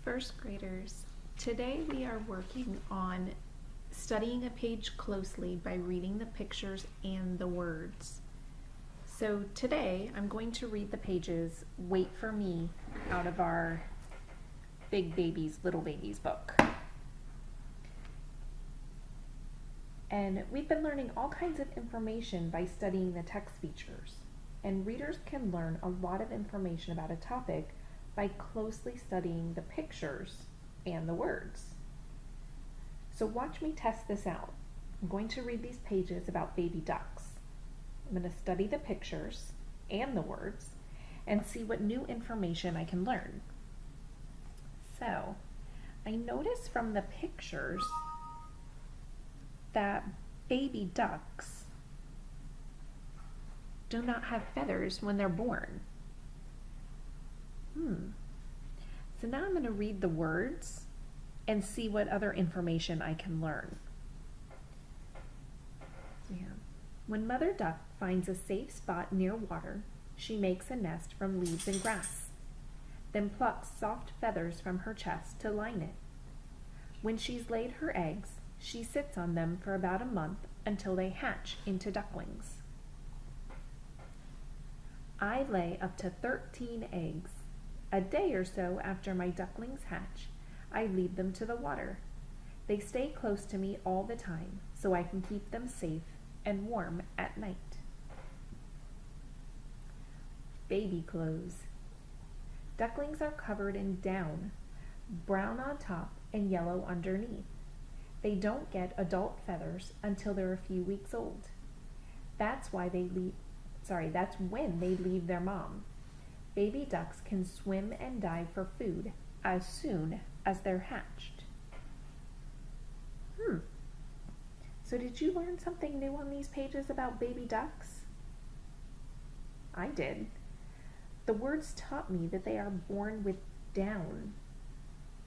First graders, today we are working on studying a page closely by reading the pictures and the words. So today I'm going to read the pages Wait for Me out of our Big Babies, Little Babies book. And we've been learning all kinds of information by studying the text features. And readers can learn a lot of information about a topic by closely studying the pictures and the words. So watch me test this out. I'm going to read these pages about baby ducks. I'm going to study the pictures and the words and see what new information I can learn. So, I notice from the pictures that baby ducks do not have feathers when they're born. So now I'm going to read the words and see what other information I can learn. So here, when Mother Duck finds a safe spot near water, she makes a nest from leaves and grass, then plucks soft feathers from her chest to line it. When she's laid her eggs, she sits on them for about a month until they hatch into ducklings. I lay up to 13 eggs. A day or so after my ducklings hatch, I lead them to the water. They stay close to me all the time, so I can keep them safe and warm at night. Baby clothes. Ducklings are covered in down, brown on top and yellow underneath. They don't get adult feathers until they're a few weeks old. That's when they leave their mom. Baby ducks can swim and dive for food as soon as they're hatched. So did you learn something new on these pages about baby ducks? I did. The words taught me that they are born with down.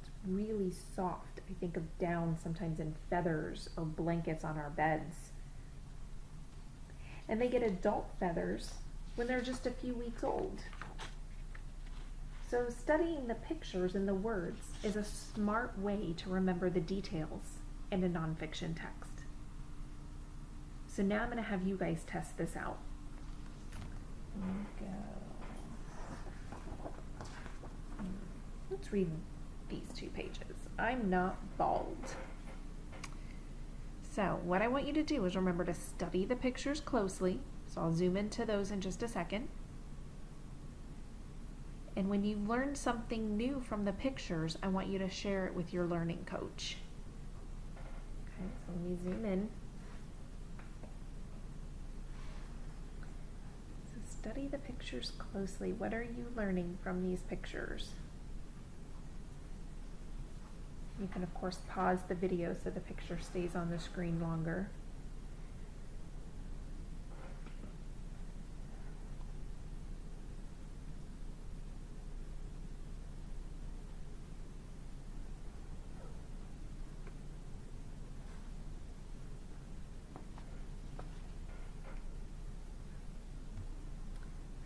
It's really soft. I think of down sometimes in feathers or blankets on our beds. And they get adult feathers when they're just a few weeks old. So studying the pictures and the words is a smart way to remember the details in a nonfiction text. So now I'm going to have you guys test this out. Let's read these two pages. I'm not bald. So what I want you to do is remember to study the pictures closely. So I'll zoom into those in just a second. And when you learn something new from the pictures, I want you to share it with your learning coach. Okay, so let me zoom in. So study the pictures closely. What are you learning from these pictures? You can, of course, pause the video so the picture stays on the screen longer.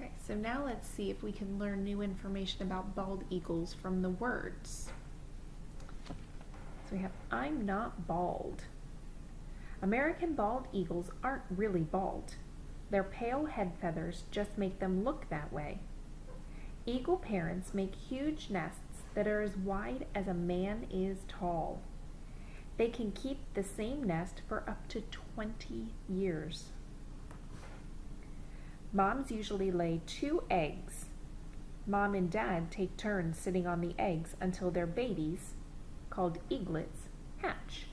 Okay, so now let's see if we can learn new information about bald eagles from the words. So we have, I'm not bald. American bald eagles aren't really bald. Their pale head feathers just make them look that way. Eagle parents make huge nests that are as wide as a man is tall. They can keep the same nest for up to 20 years. Moms usually lay 2 eggs. Mom and Dad take turns sitting on the eggs until their babies, called eaglets, hatch.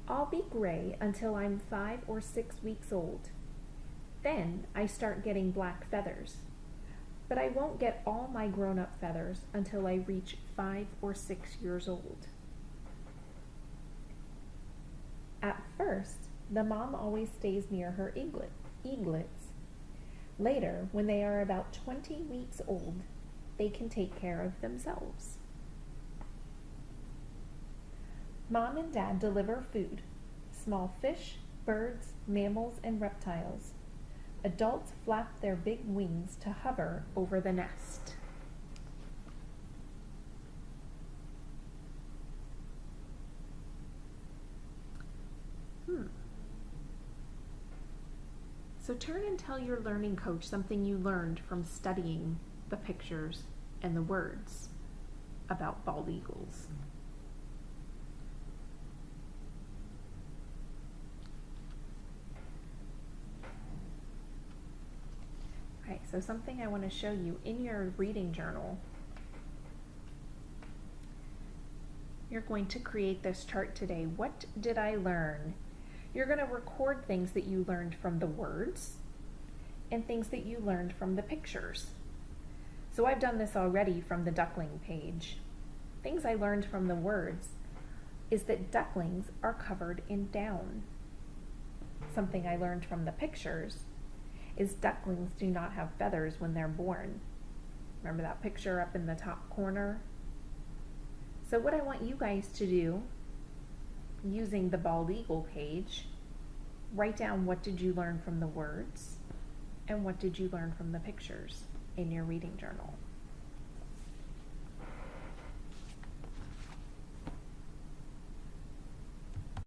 I'll be gray until I'm 5 or 6 weeks old. Then I start getting black feathers. But I won't get all my grown-up feathers until I reach 5 or 6 years old. At first, the mom always stays near her eaglets. Later, when they are about 20 weeks old, they can take care of themselves. Mom and Dad deliver food, small fish, birds, mammals, and reptiles. Adults flap their big wings to hover over the nest. So turn and tell your learning coach something you learned from studying the pictures and the words about bald eagles. Okay, so something I want to show you in your reading journal. You're going to create this chart today. What did I learn? You're going to record things that you learned from the words and things that you learned from the pictures. So I've done this already from the duckling page. Things I learned from the words is that ducklings are covered in down. Something I learned from the pictures is ducklings do not have feathers when they're born. Remember that picture up in the top corner? So what I want you guys to do, using the bald eagle page, write down what did you learn from the words and what did you learn from the pictures in your reading journal.